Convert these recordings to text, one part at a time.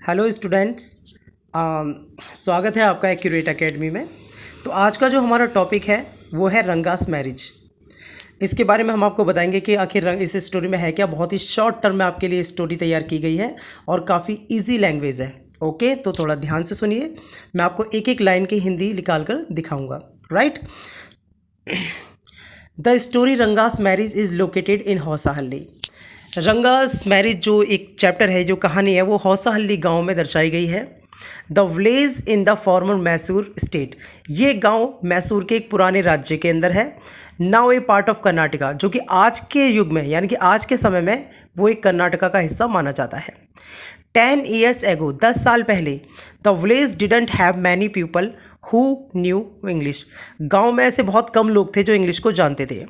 Hello students. स्वागत है आपका एक्यूरेट एकेडमी में। तो आज का जो हमारा टॉपिक है वो है रंगास मैरिज। इसके बारे में हम आपको बताएंगे कि आखिर रंग इस स्टोरी में है क्या। बहुत ही शॉर्ट टर्म में आपके लिए स्टोरी तैयार की गई है और काफ़ी इजी लैंग्वेज है। ओके, तो थोड़ा ध्यान से सुनिए। मैं आपको एक एक लाइन की हिंदी निकाल कर दिखाऊंगा। Right. The story Ranga's marriage is located in Hosahalli. Ranga's marriage जो एक चैप्टर है, जो कहानी है, वो हौसाहल्ली गांव में दर्शाई गई है। The village in the former Mysore state. ये गांव मैसूर के एक पुराने राज्य के अंदर है। Now A part of Karnataka, जो कि आज के युग में यानी कि आज के समय में वो एक कर्नाटका का हिस्सा माना जाता है। 10 years ago, 10 साल पहले, the village didn't have many people who knew English. गांव में ऐसे बहुत कम लोग थे जो इंग्लिश को जानते थे।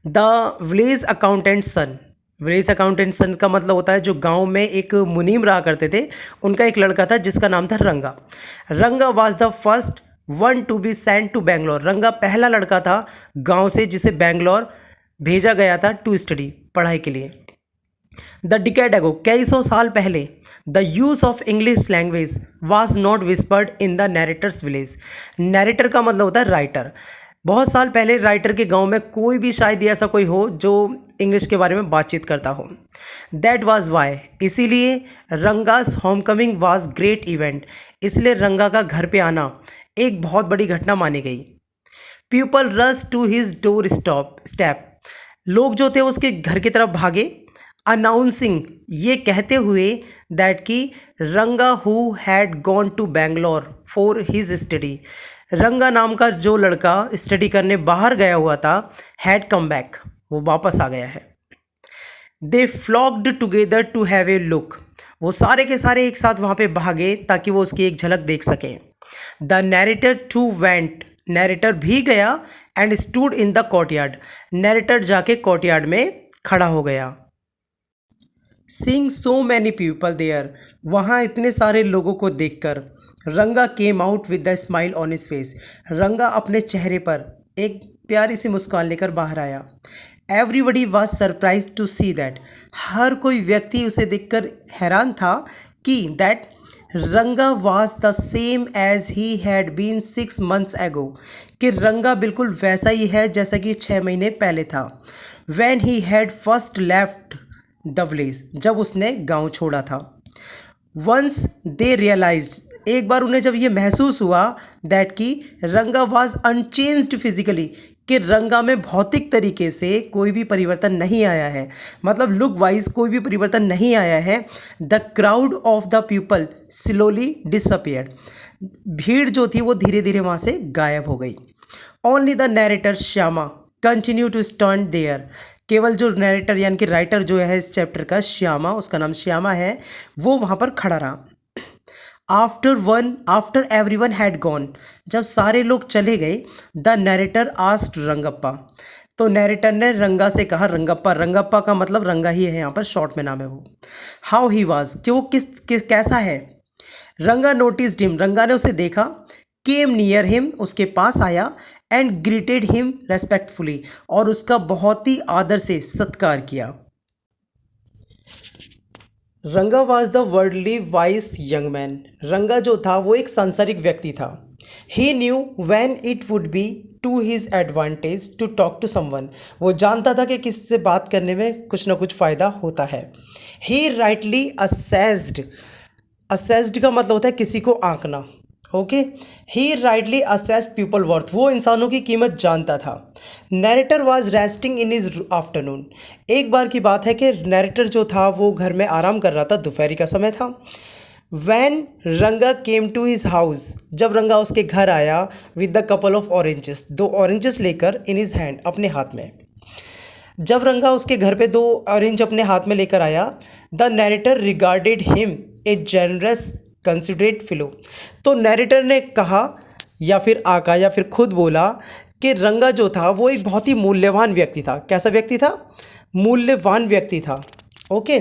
The village accountant son. Village accountant son का मतलब होता है जो गांव में एक मुनीम रहा करते थे, उनका एक लड़का था जिसका नाम था Ranga. Ranga was the first one to be sent to Bangalore. Ranga पहला लड़का था गांव से जिसे बैंगलोर भेजा गया था टू स्टडी, पढ़ाई के लिए। द डिकेड एगो, कई सौ साल पहले, the use of English language was not whispered in the narrator's village. Narrator का मतलब होता है राइटर। बहुत साल पहले राइटर के गांव में कोई भी शायद ऐसा कोई हो जो इंग्लिश के बारे में बातचीत करता हो। दैट वाज वाई, इसीलिए Ranga's Homecoming was great event. इसलिए रंगा का घर पे आना एक बहुत बड़ी घटना मानी गई। People rush to his door step. लोग जो थे उसके घर की तरफ भागे। अनाउंसिंग, ये कहते हुए दैट कि Ranga who had gone to Bangalore for his study. Ranga नाम का जो लड़का स्टडी करने बाहर गया हुआ था, हैड कम बैक, वो वापस आ गया है। They flocked together to have a look. वो सारे के सारे एक साथ वहाँ पे भागे ताकि वो उसकी एक झलक देख सकें। The narrator too went, narrator भी गया। And stood in the courtyard, narrator जाके कोर्टयार्ड में खड़ा हो गया। Seeing so many people there, वहाँ इतने सारे लोगों को देखकर Ranga came out with the smile on his face. Ranga अपने चेहरे पर एक प्यारी सी मुस्कान लेकर बाहर आया। Everybody was surprise to see that, हर कोई व्यक्ति उसे देखकर हैरान था कि that Ranga was the same as he had been 6 months एगो, कि रंगा बिल्कुल वैसा ही है जैसा कि 6 महीने पहले था। When he had first left the village, जब उसने गांव छोड़ा था। वंस दे रियलाइज्ड, एक बार उन्हें जब ये महसूस हुआ दैट कि रंगा वाज अनचेंज्ड फिजिकली, कि रंगा में भौतिक तरीके से कोई भी परिवर्तन नहीं आया है, मतलब लुक वाइज कोई भी परिवर्तन नहीं आया है। The crowd of the people slowly disappeared, भीड़ जो थी वो धीरे धीरे वहाँ से गायब हो गई। Only the narrator Shyama continue to stand there, केवल जो नैरेटर यानी कि राइटर जो है इस चैप्टर का, श्यामा, उसका नाम श्यामा है, वो वहाँ पर खड़ा रहा। आफ्टर एवरीवन हैड गॉन, जब सारे लोग चले गए, द नैरेटर आस्क्ड रंगप्पा, तो नैरेटर ने रंगा से कहा, रंगप्पा, रंगप्पा का मतलब रंगा ही है यहाँ पर, शॉर्ट में नाम है वो। हाउ ही वाज, कि वो कैसा है। रंगा नोटिस्ड हिम, रंगा ने उसे देखा। केम नियर हिम, उसके पास आया। एंड ग्रीटेड हिम रेस्पेक्टफुली, और उसका बहुत ही आदर से सत्कार किया। Ranga was the worldly wise young man, Ranga जो था वो एक सांसारिक व्यक्ति था। He knew when it would be to his advantage to talk to someone, वो जानता था कि किससे बात करने में कुछ ना कुछ फ़ायदा होता है। ही राइटली असेस्ड, असेस्ड का मतलब होता है किसी को आंकना। ओके, ही राइटली असेस्ड पीपल वर्थ, वो इंसानों की कीमत जानता था। Narrator was resting in his afternoon, एक बार की बात है कि नैरेटर जो था वो घर में आराम कर रहा था, दोपहरी का समय था। वैन रंगा केम टू हिज हाउस, जब रंगा उसके घर आया, with the couple of oranges, 2 oranges लेकर, इन हिज हैंड, अपने हाथ में। जब रंगा उसके घर पे 2 ऑरेंज अपने हाथ में लेकर आया, the narrator regarded him a generous considerate fellow, तो नैरेटर ने कहा या फिर आका या फिर खुद बोला कि रंगा जो था वो एक बहुत ही मूल्यवान व्यक्ति था। कैसा व्यक्ति था? मूल्यवान व्यक्ति था। ओके,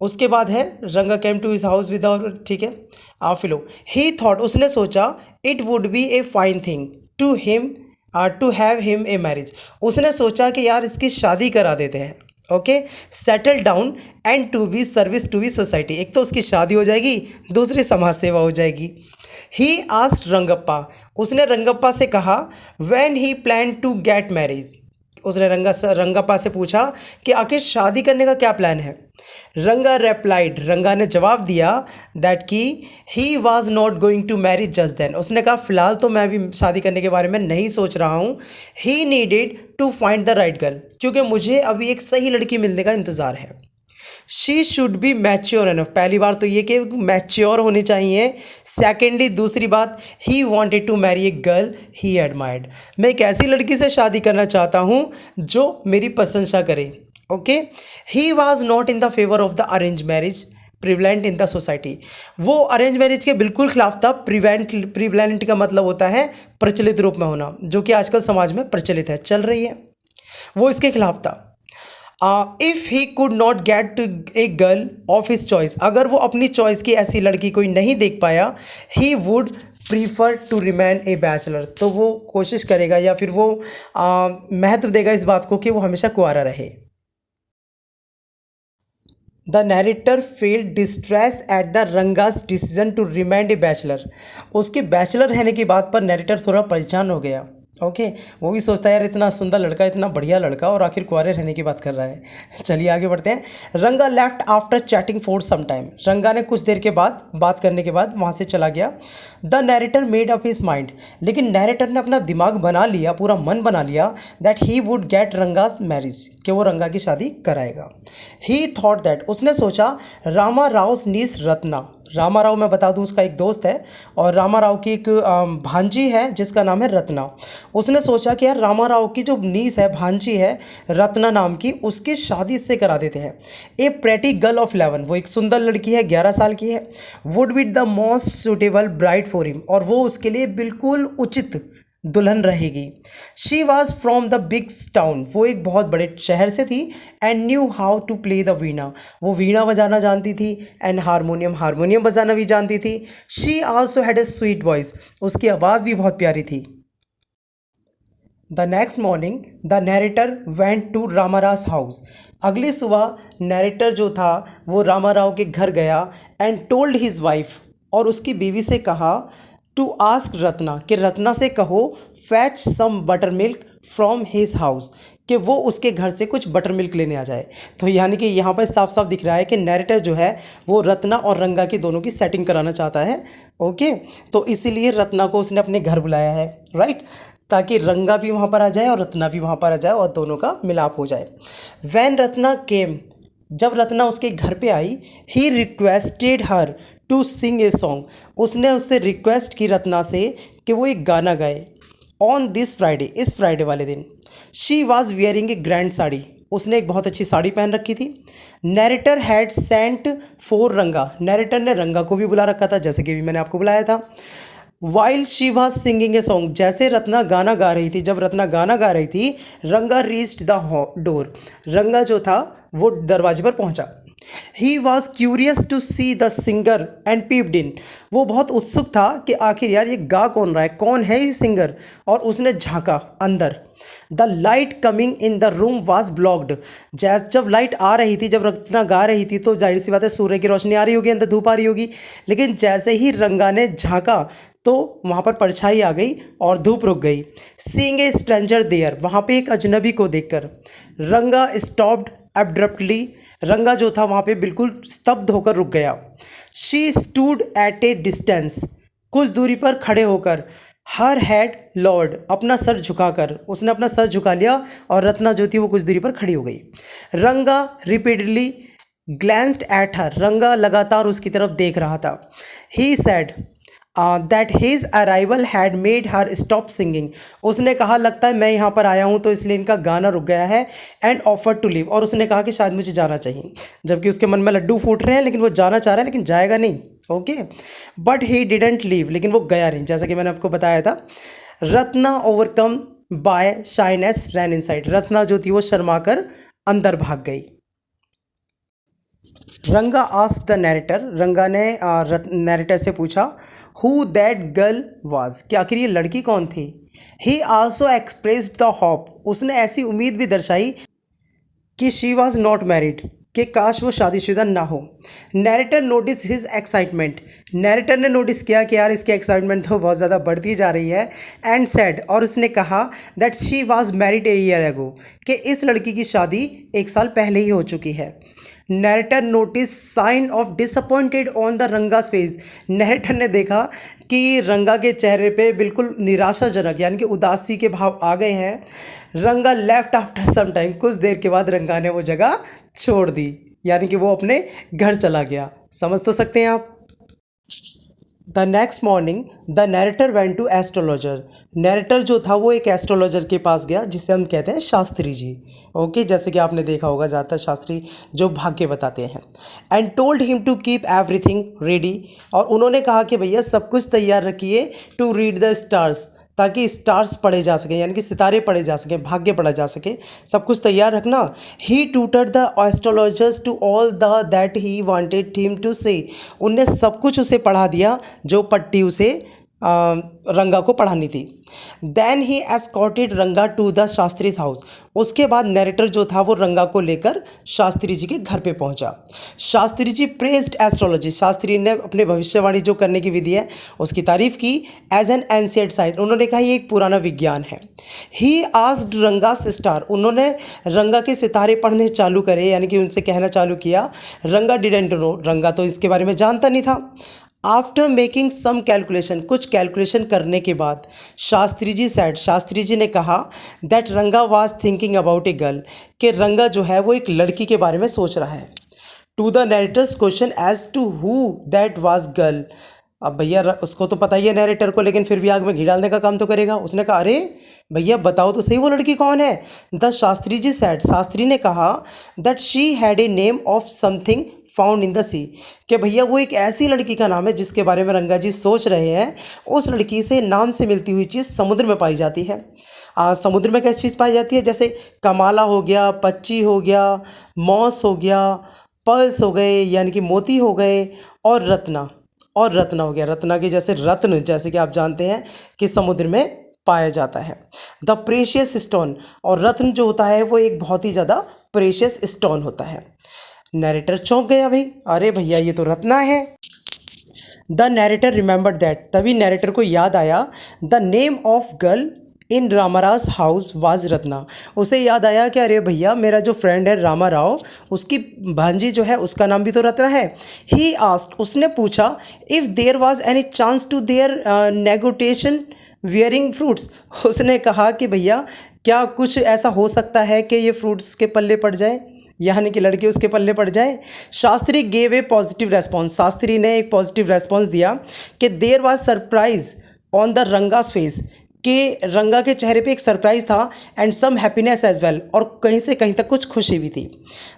उसके बाद है Ranga came to his house with, ठीक है, फिलो, ही थॉट, उसने सोचा, it would be a fine thing to him to have him a marriage, उसने सोचा कि यार इसकी शादी करा देते हैं। Okay, settle down and to be service to be society. एक तो उसकी शादी हो जाएगी, दूसरी समाज सेवा हो जाएगी। ही आस्क्ड रंगप्पा, उसने रंगप्पा से कहा when he plan to get marriage, उसने रंगप्पा से पूछा कि आखिर शादी करने का क्या प्लान है। रंगा रेप्लाइड, रंगा ने जवाब दिया दैट कि he was not going to marry just then, उसने कहा फ़िलहाल तो मैं अभी शादी करने के बारे में नहीं सोच रहा हूँ। He needed to find the right girl, क्योंकि मुझे अभी एक सही लड़की मिलने का इंतज़ार है। She should be mature enough, पहली बार तो ये कि मैच्योर होनी चाहिए। सेकेंडली, दूसरी बात, he wanted to marry a girl he admired, मैं एक ऐसी लड़की से शादी करना चाहता हूँ जो मेरी प्रशंसा करे। Okay, he was not in the favour of the arrange marriage prevalent in the society, वो अरेंज मैरिज के बिल्कुल खिलाफ था। प्रिवेलेंट का मतलब होता है प्रचलित रूप में होना, जो कि आजकल समाज में प्रचलित है, चल रही है, वो इसके खिलाफ था। If he could not gate a girl of his choice, अगर वो अपनी चॉइस की ऐसी लड़की कोई नहीं देख पाया, he would prefer to remain a bachelor, तो वो कोशिश करेगा या फिर वो महत्व देगा इस बात को कि वो हमेशा कुंवारा रहे। The narrator feel distress at the Ranga's decision to remain a bachelor, उसके बैचलर रहने की बात पर नैरेटर थोड़ा परेशान हो गया। ओके, वो भी सोचता है यार इतना सुंदर लड़का, इतना बढ़िया लड़का, और आखिर कुंवारे रहने की बात कर रहा है। चलिए आगे बढ़ते हैं। Ranga left after chatting for some time, Ranga ने कुछ देर के बाद बात करने के बाद वहाँ से चला गया। The narrator made up his mind, लेकिन नैरेटर ने अपना दिमाग बना लिया, पूरा मन बना लिया that he would get Ranga's marriage, कि वो रंगा की शादी कराएगा। ही थॉट दैट, उसने सोचा रामा राव नीस रत्ना, रामा राव मैं बता दूं उसका एक दोस्त है, और रामा राव की एक भांजी है जिसका नाम है रत्ना। उसने सोचा कि यार रामा राव की जो नीस है, भांजी है रत्ना नाम की, उसकी शादी इससे करा देते हैं। ए प्रेटी गर्ल ऑफ 11, वो एक सुंदर लड़की है, 11 साल की है। Would be the most suitable bride for him, और वो उसके लिए बिल्कुल उचित दुल्हन रहेगी। She was from the big town, वो एक बहुत बड़े शहर से थी। And knew how to play the veena, वो वीणा बजाना जानती थी। एंड हारमोनियम बजाना भी जानती थी। She also had a sweet voice, उसकी आवाज़ भी बहुत प्यारी थी। The next morning the narrator went to Ramarao house, अगली सुबह नैरेटर जो था वो रामाराव के घर गया। एंड टोल्ड हिज वाइफ, और उसकी बीवी से कहा टू आस्क रत्ना, कि रत्ना से कहो fetch some butter milk from his house, कि वो उसके घर से कुछ बटर मिल्क लेने आ जाए। तो यानी कि यहाँ पर साफ साफ दिख रहा है कि नैरेटर जो है वो रत्ना और रंगा की दोनों की सेटिंग कराना चाहता है। ओके, तो इसीलिए रत्ना को उसने अपने घर बुलाया है, राइट, ताकि रंगा भी वहाँ पर आ जाए और रत्ना भी वहाँ पर आ जाए और दोनों का मिलाप हो जाए। वैन रत्ना केम, जब रत्ना उसके घर पे आई, he requested her to sing a song, उसने उससे रिक्वेस्ट की रत्ना से कि वो एक गाना गाए। ऑन दिस फ्राइडे, इस फ्राइडे वाले दिन। She was wearing A grand sari, उसने एक बहुत अच्छी साड़ी पहन रखी थी। नैरेटर हैड सेंट फॉर रंगा, नैरेटर ने रंगा को भी बुला रखा था, जैसे कि भी मैंने आपको बुलाया था। While she was singing a song, जैसे रत्ना गाना गा रही थी, जब रत्ना गाना गा रही थी, रंगा रीच्ड द डोर, रंगा जो था वो दरवाजे पर पहुंचा। He was curious to see the singer and peeped in, वो बहुत उत्सुक था कि आखिर यार ये गा कौन रहा है, कौन है ये सिंगर, और उसने झांका अंदर। The light coming in the room was blocked, जब लाइट आ रही थी, जब रत्ना गा रही थी तो जाहिर सी बात है सूर्य की रोशनी आ रही होगी, अंदर धूप आ रही होगी, लेकिन जैसे ही रंगा ने झांका तो वहाँ पर परछाई आ गई और धूप रुक गई। सीइंग ए स्ट्रेंजर देयर, वहाँ पे एक अजनबी को देखकर रंगा स्टॉप्ड एब्रप्टली, रंगा जो था वहाँ पे बिल्कुल स्तब्ध होकर रुक गया। She stood at A distance, कुछ दूरी पर खड़े होकर। हर हेड लॉर्ड, अपना सर झुकाकर, उसने अपना सर झुका लिया और रत्ना जो थी वो कुछ दूरी पर खड़ी हो गई। रंगा रिपीटेडली ग्लैंस्ड एट हर, रंगा लगातार उसकी तरफ देख रहा था। He said that his arrival had made her stop singing, उसने कहा लगता है मैं यहाँ पर आया हूँ तो इसलिए इनका गाना रुक गया है। एंड ऑफर टू लीव, और उसने कहा कि शायद मुझे जाना चाहिए, जबकि उसके मन में लड्डू फूट रहे हैं, लेकिन वो जाना चाह रहा है लेकिन जाएगा नहीं। Okay, but he didn't leave, लेकिन वो गया नहीं, जैसा कि मैंने आपको बताया था। Ratna overcome by shyness ran inside, Ratna जो थी वो शर्मा कर अंदर भाग गई। रंगा आस्क्ड द नैरेटर, रंगा ने नैरेटर से पूछा हु दैट गर्ल वाज, कि आखिर ये लड़की कौन थी। ही आल्सो एक्सप्रेस्ड द होप, उसने ऐसी उम्मीद भी दर्शाई कि शी वॉज नॉट मैरिड, कि काश वो शादीशुदा ना हो। Narrator notice his excitement, narrator ने नोटिस किया कि यार इसकी एक्साइटमेंट तो बहुत ज़्यादा बढ़ती जा रही है। एंड सेड, और उसने कहा that she was married a year ago, कि इस लड़की की शादी 1 साल पहले ही हो चुकी है। Narrator notice sign of disappointed on the Ranga's face, narrator ने देखा कि रंगा के चेहरे पे बिल्कुल निराशाजनक यानी कि उदासी के भाव आ गए हैं। Ranga left after some time, कुछ देर के बाद रंगा ने वो जगह छोड़ दी, यानी कि वो अपने घर चला गया। समझ तो सकते हैं आप। The next morning the narrator went to astrologer, narrator जो था वो एक एस्ट्रोलॉजर के पास गया जिसे हम कहते हैं शास्त्री जी। ओके, जैसे कि आपने देखा होगा ज़्यादातर शास्त्री जो भाग्य बताते हैं। And told him to keep everything ready, और उन्होंने कहा कि भैया सब कुछ तैयार रखिए टू रीड द स्टार्स, ताकि स्टार्स पढ़े जा सकें, यानी कि सितारे पढ़े जा सकें, भाग्य पढ़ा जा सके, सब कुछ तैयार रखना। He tutored the astrologers to all the that he wanted him to say, उनने सब कुछ उसे पढ़ा दिया जो पट्टी उसे रंगा को पढ़ानी थी। देन ही एस्कॉर्टेड रंगा टू द शास्त्रीज हाउस, उसके बाद नैरेटर जो था वो रंगा को लेकर शास्त्री जी के घर पे पहुंचा। शास्त्री जी प्रेज्ड एस्ट्रोलॉजी, शास्त्री ने अपने भविष्यवाणी जो करने की विधि है उसकी तारीफ की। एज एन एंशिएंट साइंस, उन्होंने कहा ये एक पुराना विज्ञान है। ही आस्क्ड रंगा सिस्टार, उन्होंने रंगा के सितारे पढ़ने चालू करे, यानी कि उनसे कहना चालू किया। रंगा डिडेंट नो, रंगा तो इसके बारे में जानता नहीं था। आफ्टर मेकिंग सम कैलकुलेशन, कुछ कैलकुलेशन करने के बाद शास्त्री जी सेड, शास्त्री जी ने कहा दैट रंगा was thinking about a girl, कि रंगा जो है वो एक लड़की के बारे में सोच रहा है। To the narrator's question as to who that was girl, अब भैया उसको तो पता ही है नैरेटर को, लेकिन फिर भी आग में घी डालने का काम तो करेगा। उसने कहा अरे भैया बताओ तो सही वो लड़की कौन है। द शास्त्री जी सेड, शास्त्री ने कहा that she had a name of something found in the sea, कि भैया वो एक ऐसी लड़की का नाम है जिसके बारे में रंगा जी सोच रहे हैं। उस लड़की से नाम से मिलती हुई चीज़ समुद्र में पाई जाती है। समुद्र में कैसी चीज़ पाई जाती है, जैसे कमाला हो गया, पच्ची हो गया, मॉस हो गया, पर्ल्स हो गए यानी कि मोती हो गए, और रत्ना, और रत्ना हो गया, रत्ना के जैसे रत्न, जैसे कि आप जानते हैं कि समुद्र में पाया जाता है। द प्रेशियस स्टोन, और रत्न जो होता है वो एक बहुत ही ज़्यादा प्रेशियस स्टोन होता है। नैरेटर चौंक गया भाई, अरे भैया ये तो रत्ना है। द नैरेटर रिमेंबर्ड दैट, तभी नैरेटर को याद आया the name of girl in Ramarao house was Ratna, उसे याद आया कि अरे भैया मेरा जो फ्रेंड है रामा राव, उसकी भांजी जो है उसका नाम भी तो रत्ना है। ही आस्क्ड, उसने पूछा if there was any chance to their negotiation bearing fruits, उसने कहा कि भैया क्या कुछ ऐसा हो सकता है कि ये फ्रूट्स के पल्ले पड़ जाए, यानी कि लड़की उसके पल्ले पड़ जाए। Shastri gave a positive response, Shastri ने एक पॉजिटिव रेस्पॉन्स दिया कि there was surprise on the Ranga's face, कि रंगा के चेहरे पे एक सरप्राइज था, and some happiness as well, और कहीं से कहीं तक कुछ खुशी भी थी।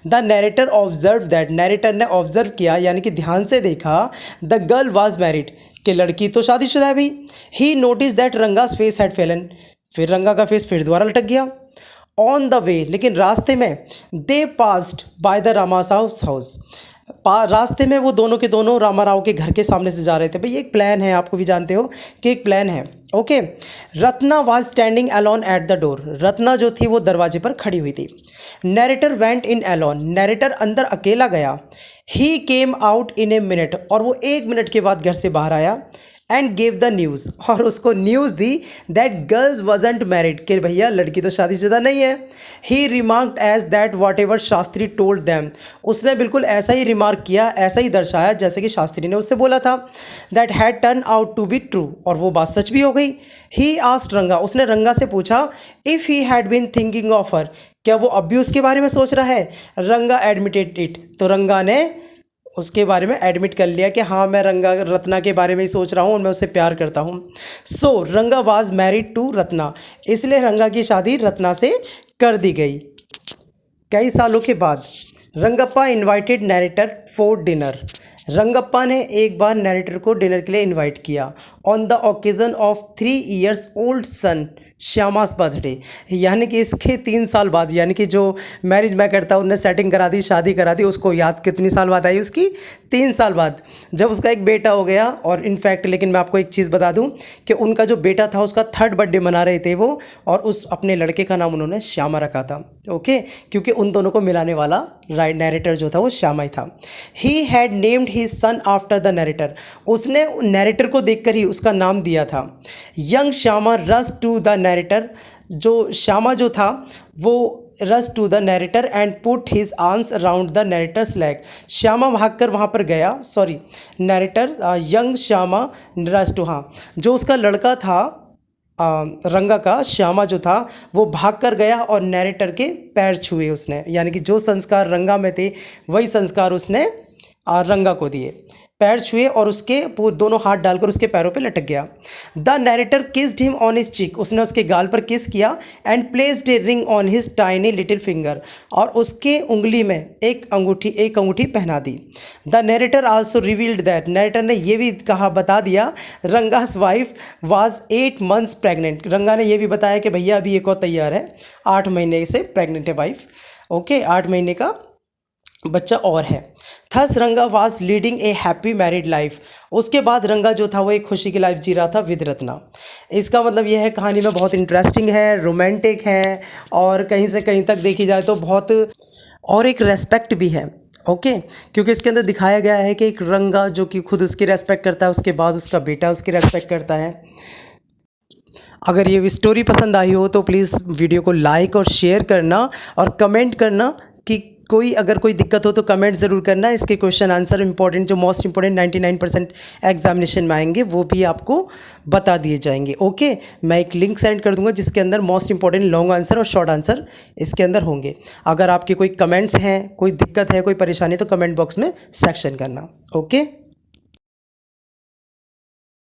The narrator observe that, narrator ने ऑब्जर्व किया यानी कि ध्यान से देखा, द गर्ल वाज मैरिड, कि लड़की तो शादीशुदा है भाई। He notice that Ranga's face had fallen, फिर रंगा का फेस फिर दोबारा लटक गया। ऑन द वे, लेकिन रास्ते में, they passed by the Ramarao house, रास्ते में वो दोनों के दोनों रामाराव के घर के सामने से जा रहे थे। भाई एक प्लान है, आपको भी जानते हो कि एक प्लान है। Okay, Ratna was standing alone at the door, Ratna जो थी वो दरवाजे पर खड़ी हुई थी। Narrator went in alone, narrator अंदर अकेला गया। ही came out in a minute, और वो 1 मिनट के बाद घर से बाहर आया। एंड गेव द न्यूज़, और उसको न्यूज़ दी दैट गर्ल्स वजंट मैरिड, कि भैया लड़की तो शादीशुदा नहीं है। He remarked as that whatever Shastri told them, उसने बिल्कुल ऐसा ही रिमार्क किया, ऐसा ही दर्शाया जैसे कि शास्त्री ने उससे बोला था। That had turn out to be true, और वो बात सच भी हो गई। ही आस्क्ड रंगा, उसने रंगा से पूछा if he had been thinking of her, क्या वो अब भी उसके बारे में सोच रहा है। रंगा एडमिटेड इट, तो रंगा ने उसके बारे में एडमिट कर लिया कि हाँ मैं रंगा रत्ना के बारे में ही सोच रहा हूँ और मैं उससे प्यार करता हूँ। सो रंगा वाज मैरिड टू रत्ना, इसलिए रंगा की शादी रत्ना से कर दी गई। कई सालों के बाद Rangappa invited narrator for dinner, Rangappa ने एक बार नैरेटर को डिनर के लिए इनवाइट किया on the occasion of 3 years old son Shyama's birthday, यानी कि इसके 3 साल बाद, यानी कि जो मैरिज मैं करता उनने सेटिंग करा दी, शादी करा दी, उसको याद कितनी साल बाद आई उसकी, 3 साल बाद, जब उसका एक बेटा हो गया। और इनफैक्ट लेकिन मैं आपको एक चीज़ बता दूं कि उनका जो बेटा था उसका 3rd बर्थडे मना रहे थे वो, और उस अपने लड़के का नाम उन्होंने श्यामा रखा था। ओके क्योंकि उन दोनों को मिलाने वाला नैरेटर जो था वो श्यामा ही था। He had named his son after the narrator, उसने नैरेटर को देखकर ही उसका नाम दिया था। Young Shyama rush to the narrator, जो श्यामा जो था वो rush to the narrator and put his arms around the narrator's leg, Shyama भागकर वहाँ पर गया, sorry narrator young Shyama rush to, हाँ जो उसका लड़का था रंगा का, श्यामा जो था वो भाग कर गया और नैरेटर के पैर छुए उसने, यानी कि जो संस्कार रंगा में थे वही संस्कार उसने रंगा को दिए। पैर छुए और उसके पूरे दोनों हाथ डालकर उसके पैरों पे लटक गया। The narrator kissed him on his cheek, उसने उसके गाल पर किस किया। And placed a ring on his tiny little finger, और उसके उंगली में एक अंगूठी पहना दी। The narrator also revealed that, narrator ने यह भी कहा, बता दिया, Ranga's wife was 8 months pregnant, Ranga ने यह भी बताया कि भैया अभी एक और तैयार है, 8 महीने से प्रेग्नेंट है वाइफ, ओके 8 महीने का बच्चा और है। थस रंगा was leading a happy married life, उसके बाद रंगा जो था वो एक खुशी की लाइफ जी रहा था विद रत्ना। इसका मतलब यह है कहानी में बहुत इंटरेस्टिंग है, रोमांटिक है और कहीं से कहीं तक देखी जाए तो बहुत और एक रेस्पेक्ट भी है, ओके क्योंकि इसके अंदर दिखाया गया है कि एक रंगा जो कि खुद उसकी रेस्पेक्ट करता है, उसके बाद उसका बेटा उसकी रेस्पेक्ट करता है। अगर ये स्टोरी पसंद आई हो तो प्लीज़ वीडियो को लाइक और शेयर करना और कमेंट करना कि अगर कोई दिक्कत हो तो कमेंट ज़रूर करना। इसके क्वेश्चन आंसर इंपॉर्टेंट, जो मोस्ट इंपॉर्टेंट 99% एग्जामिनेशन में आएंगे वो भी आपको बता दिए जाएंगे, ओके मैं एक लिंक सेंड कर दूंगा जिसके अंदर मोस्ट इंपॉर्टेंट लॉन्ग आंसर और शॉर्ट आंसर इसके अंदर होंगे। अगर आपके कोई कमेंट्स हैं, कोई दिक्कत है, कोई परेशानी तो कमेंट बॉक्स में सेक्शन करना, ओके।